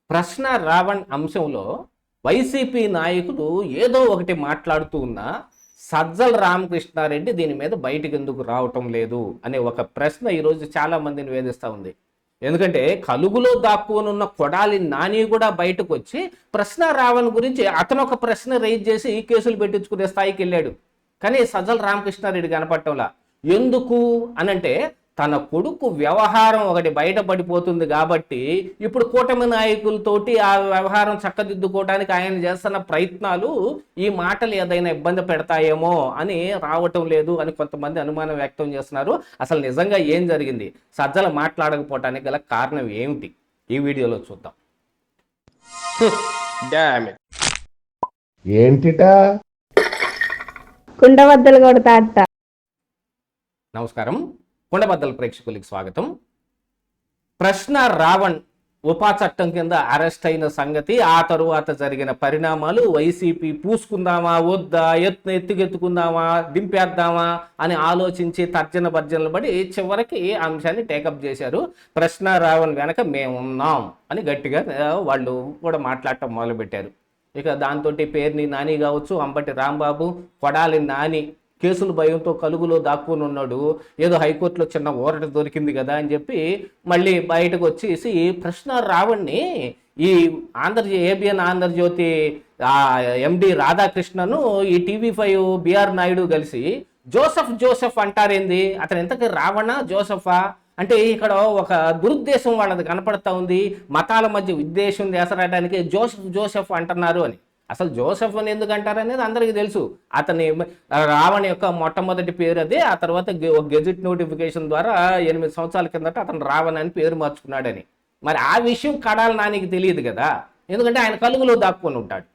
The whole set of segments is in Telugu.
ప్రశ్న రావణ్ అంశంలో వైసీపీ నాయకులు ఏదో ఒకటి మాట్లాడుతూ ఉన్నా సజ్జల రామకృష్ణారెడ్డి దీని మీద బయటికి ఎందుకు రావటం లేదు అనే ఒక ప్రశ్న ఈరోజు చాలా మందిని వేధిస్తూ ఉంది. ఎందుకంటే కలుగులో దాక్కునున్న కొడాలి నాని కూడా బయటకు వచ్చి ప్రశ్న రావణ్ గురించి అతను ఒక ప్రశ్న రైజ్ చేసి కేసులు పెట్టించుకునే స్థాయికి వెళ్ళాడు. కానీ సజ్జల రామకృష్ణారెడ్డి కనపడటంలా. ఎందుకు అనంటే తన కొడుకు వ్యవహారం ఒకటి బయటపడిపోతుంది కాబట్టి ఇప్పుడు కూటమి నాయకులతోటి ఆ వ్యవహారం చక్కదిద్దుకోవడానికి ఆయన చేస్తున్న ప్రయత్నాలు ఈ మాటలు ఏదైనా ఇబ్బంది పెడతాయేమో అని రావటం లేదు అని కొంతమంది అనుమానం వ్యక్తం చేస్తున్నారు. అసలు నిజంగా ఏం జరిగింది, సజ్జల మాట్లాడకపోవటానికి గల కారణం ఏమిటి, ఈ వీడియోలో చూద్దాం. ఏంటిటా కుండబద్దలు కొడతా. నమస్కారం, కుండబద్దల ప్రేక్షకులకి స్వాగతం. ప్రశ్న రావణ్ ఉపా చట్టం కింద అరెస్ట్ అయిన సంగతి, ఆ తరువాత జరిగిన పరిణామాలు, వైసీపీ పూసుకుందామా వద్దా, ఎత్తుకెత్తుకుందామా దింపేద్దామా అని ఆలోచించి తర్జన భర్జనలు పడి చివరికి అంశాన్ని టేకప్ చేశారు. ప్రశ్న రావణ్ వెనక మేమున్నాం అని గట్టిగా వాళ్ళు కూడా మాట్లాడటం మొదలుపెట్టారు. ఇక దాంతో పేర్ని నాని కావచ్చు, అంబటి రాంబాబు, కొడాలి నాని కేసుల భయంతో కలుగులో దాక్కుని ఉన్నాడు, ఏదో హైకోర్టులో చిన్న ఊరట దొరికింది కదా అని చెప్పి మళ్ళీ బయటకు వచ్చేసి ప్రశ్న రావణ్ణి ఈ ఏబిఎన్ ఆంధ్రజ్యోతి ఎండి రాధాకృష్ణను ఈ TV5 బిఆర్ నాయుడు కలిసి జోసెఫ్ అంటారేంది, అతను ఇంతకీ రావణ జోసఫా అంటే ఇక్కడ ఒక దురుద్దేశం వాళ్ళది కనపడతా ఉంది. మతాల మధ్య విద్వేషం చేసరాయడానికి జోసెఫ్ అంటున్నారు అని. అసలు జోసెఫ్ అని ఎందుకు అంటారు అనేది అందరికీ తెలుసు. అతని రావణ్ యొక్క మొట్టమొదటి పేరు అదే. ఆ తర్వాత గెజెట్ నోటిఫికేషన్ ద్వారా 8 సంవత్సరాల కిందట అతను రావణ్ అని పేరు మార్చుకున్నాడని. మరి ఆ విషయం కడాలి నానికి తెలియదు కదా, ఎందుకంటే ఆయన కలుగులో దాక్కుని ఉంటాడు.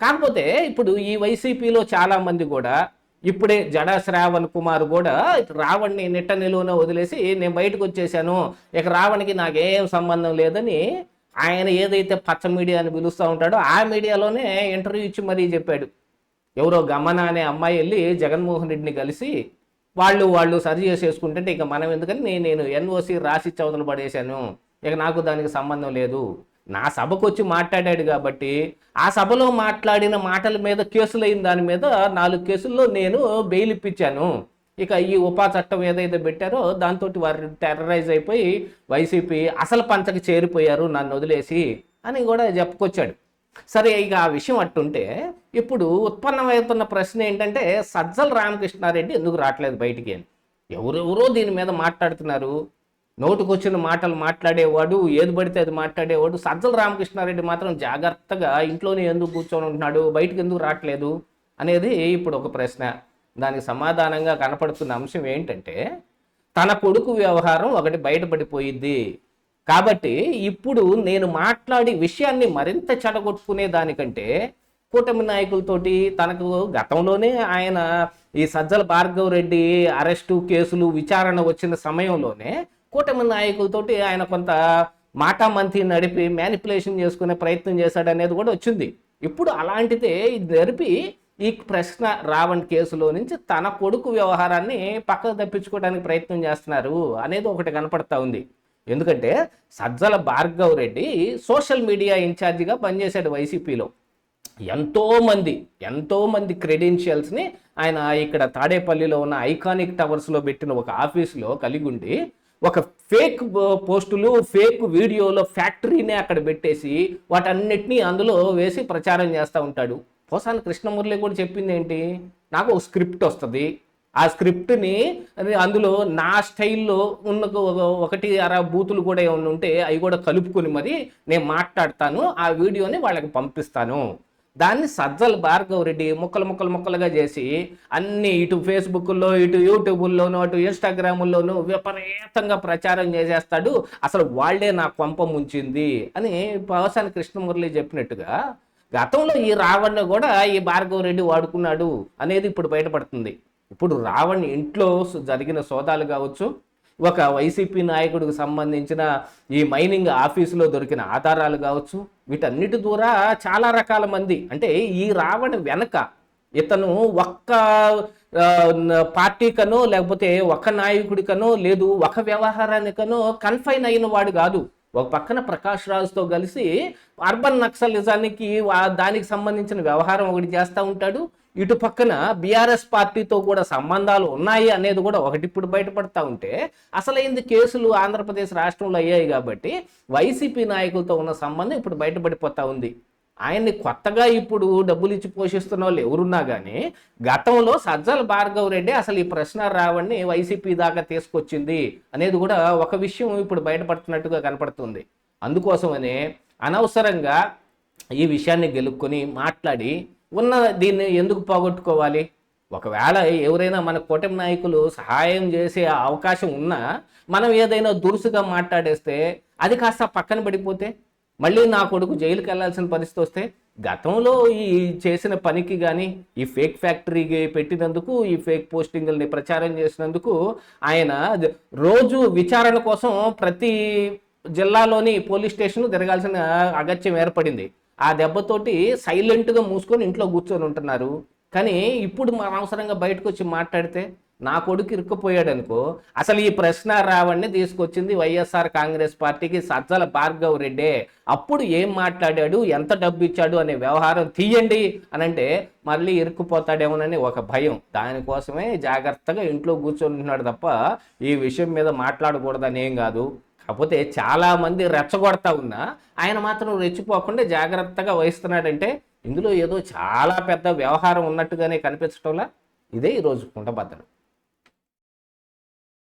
కాకపోతే ఇప్పుడు ఈ వైసీపీలో చాలా మంది కూడా ఇప్పుడే జడా శ్రావణ్ కుమార్ కూడా రావణ్ని నిట్ట నిలువున వదిలేసి నేను బయటకు వచ్చేసాను, ఇక రావణ్కి నాకేం సంబంధం లేదని ఆయన ఏదైతే పచ్చ మీడియా అని పిలుస్తూ ఉంటాడో ఆ మీడియాలోనే ఇంటర్వ్యూ ఇచ్చి మరీ చెప్పాడు. ఎవరో గమన అనే అమ్మాయి వెళ్ళి జగన్మోహన్ రెడ్డిని కలిసి వాళ్ళు సరి చేసేసుకుంటుంటే ఇక మనం ఎందుకని నేను NOC రాసి చౌదలు పడేశాను, ఇక నాకు దానికి సంబంధం లేదు. నా సభకు వచ్చి మాట్లాడాడు కాబట్టి ఆ సభలో మాట్లాడిన మాటల మీద కేసులైన దాని మీద 4 కేసుల్లో నేను బెయిల్ ఇప్పించాను. ఇక ఈ ఉపా చట్టం ఏదైతే పెట్టారో దాంతో వారు టెర్రరైజ్ అయిపోయి వైసీపీ అసలు పంచకి చేరిపోయారు నన్ను వదిలేసి అని కూడా చెప్పుకొచ్చాడు. సరే, ఇక ఆ విషయం అట్టుంటే ఇప్పుడు ఉత్పన్నమవుతున్న ప్రశ్న ఏంటంటే సజ్జల రామకృష్ణారెడ్డి ఎందుకు రావట్లేదు బయటికి అని. ఎవరెవరో దీని మీద మాట్లాడుతున్నారు. నోటుకొచ్చిన మాటలు మాట్లాడేవాడు, ఏది పడితే అది మాట్లాడేవాడు. సజ్జల రామకృష్ణారెడ్డి మాత్రం జాగ్రత్తగా ఇంట్లోనే ఎందుకు కూర్చొని ఉంటున్నాడు, బయటకు ఎందుకు రావట్లేదు అనేది ఇప్పుడు ఒక ప్రశ్న. దానికి సమాధానంగా కనపడుతున్న అంశం ఏంటంటే తన కొడుకు వ్యవహారం ఒకటి బయటపడిపోయింది కాబట్టి ఇప్పుడు నేను మాట్లాడి విషయాన్ని మరింత చెడగొట్టుకునే దానికంటే కూటమి నాయకులతోటి తనకు గతంలోనే ఆయన ఈ సజ్జల భార్గవ్ రెడ్డి అరెస్టు కేసులు విచారణ వచ్చిన సమయంలోనే కూటమి నాయకులతోటి ఆయన కొంత మాటామంతి నడిపి మ్యానిపులేషన్ చేసుకునే ప్రయత్నం చేశాడనేది కూడా వచ్చింది. ఇప్పుడు అలాంటిదే జరిపి ఈ ప్రశ్న రావణ్ కేసులో నుంచి తన కొడుకు వ్యవహారాన్ని పక్కకు తప్పించుకోవడానికి ప్రయత్నం చేస్తున్నారు అనేది ఒకటి కనపడతా ఉంది. ఎందుకంటే సజ్జల భార్గవ్ రెడ్డి సోషల్ మీడియా ఇన్ఛార్జిగా పనిచేశాడు వైసీపీలో. ఎంతోమంది క్రెడెన్షియల్స్ని ఆయన ఇక్కడ తాడేపల్లిలో ఉన్న ఐకానిక్ టవర్స్లో పెట్టిన ఒక ఆఫీసులో కలిగి ఉండి ఒక ఫేక్ పోస్టులు, ఫేక్ వీడియోలో ఫ్యాక్టరీనే అక్కడ పెట్టేసి వాటన్నిటినీ అందులో వేసి ప్రచారం చేస్తూ ఉంటాడు. పోసాని కృష్ణమురళి కూడా చెప్పింది ఏంటి, నాకు ఒక స్క్రిప్ట్ వస్తుంది, ఆ స్క్రిప్ట్ని అందులో నా స్టైల్లో ఉన్న 1-6 బూతులు కూడా ఏమైనా ఉంటే అవి కూడా కలుపుకొని మరి నేను మాట్లాడతాను, ఆ వీడియోని వాళ్ళకి పంపిస్తాను. దాన్ని సజ్జల భార్గవ్ రెడ్డి ముక్కలుగా చేసి అన్ని ఇటు ఫేస్బుక్లో, ఇటు యూట్యూబుల్లోనూ, అటు ఇన్స్టాగ్రాముల్లోనూ విపరీతంగా ప్రచారం చేసేస్తాడు. అసలు వాళ్లే నా కొంప ముంచింది అని పోసాని కృష్ణమురళి చెప్పినట్టుగా గతంలో ఈ రావణ్ని కూడా ఈ భార్గవ్ రెడ్డి వాడుకున్నాడు అనేది ఇప్పుడు బయటపడుతుంది. ఇప్పుడు రావణ్ ఇంట్లో జరిగిన సోదాలు కావచ్చు, ఒక వైసీపీ నాయకుడికి సంబంధించిన ఈ మైనింగ్ ఆఫీసులో దొరికిన ఆధారాలు కావచ్చు, వీటన్నిటి ద్వారా చాలా రకాల మంది అంటే ఈ రావణ్ వెనక ఇతను ఒక్క పార్టీకనో లేకపోతే ఒక నాయకుడికనో లేదు ఒక వ్యవహారానికనో కన్ఫైన్ అయిన వాడు కాదు. ఒక పక్కన ప్రకాష్ రాజ్తో కలిసి అర్బన్ నక్సలిజానికి దానికి సంబంధించిన వ్యవహారం ఒకటి చేస్తూ ఉంటాడు. ఇటు పక్కన బీఆర్ఎస్ పార్టీతో కూడా సంబంధాలు ఉన్నాయి అనేది కూడా ఒకటి ఇప్పుడు బయటపడతా ఉంటే, అసలైంది కేసులు ఆంధ్రప్రదేశ్ రాష్ట్రంలో అయ్యాయి కాబట్టి వైసీపీ నాయకులతో ఉన్న సంబంధం ఇప్పుడు బయటపడిపోతా ఉంది. ఆయన్ని కొత్తగా ఇప్పుడు డబ్బులు ఇచ్చి పోషిస్తున్న వాళ్ళు ఎవరున్నా కానీ గతంలో సజ్జల భార్గవ్ రెడ్డి అసలు ఈ ప్రశ్న రావణ్ణి వైసీపీ దాకా తీసుకొచ్చింది అనేది కూడా ఒక విషయం ఇప్పుడు బయటపడుతున్నట్టుగా కనపడుతుంది. అందుకోసమనే అనవసరంగా ఈ విషయాన్ని గెలుక్కొని మాట్లాడి ఉన్న దీన్ని ఎందుకు పోగొట్టుకోవాలి? ఒకవేళ ఎవరైనా మన కూటమి నాయకులు సహాయం చేసే అవకాశం ఉన్నా మనం ఏదైనా దురుసుగా మాట్లాడేస్తే అది కాస్త పక్కన పడిపోతే మళ్ళీ నా కొడుకు జైలుకి వెళ్లాల్సిన పరిస్థితి వస్తే, గతంలో ఈ చేసిన పనికి కానీ ఈ ఫేక్ ఫ్యాక్టరీకి పెట్టినందుకు, ఈ ఫేక్ పోస్టింగుల్ని ప్రచారం చేసినందుకు ఆయన రోజు విచారణ కోసం ప్రతి జిల్లాలోని పోలీస్ స్టేషన్ తిరగాల్సిన అగత్యం ఏర్పడింది. ఆ దెబ్బతోటి సైలెంట్గా మూసుకొని ఇంట్లో కూర్చొని ఉంటున్నారు. కానీ ఇప్పుడు మన అవసరంగా బయటకు వచ్చి మాట్లాడితే నా కొడుకు ఇరుక్కుపోయాడు అనుకో. అసలు ఈ ప్రశ్న రావణ్ణి తీసుకొచ్చింది వైఎస్ఆర్ కాంగ్రెస్ పార్టీకి సజ్జల భార్గవ్ రెడ్డే. అప్పుడు ఏం మాట్లాడాడు, ఎంత డబ్బు ఇచ్చాడు అనే వ్యవహారం తీయండి అని అంటే మళ్ళీ ఇరుక్కుపోతాడేమోనని ఒక భయం. దానికోసమే జాగ్రత్తగా ఇంట్లో కూర్చొని తప్ప ఈ విషయం మీద మాట్లాడకూడదని ఏం కాదు. కాకపోతే చాలామంది రెచ్చగొడతా ఉన్నా ఆయన మాత్రం రెచ్చిపోకుండా జాగ్రత్తగా వహిస్తున్నాడంటే ఇందులో ఏదో చాలా పెద్ద వ్యవహారం ఉన్నట్టుగానే కనిపించటంలా. ఇదే ఈరోజు కుండబద్దలు.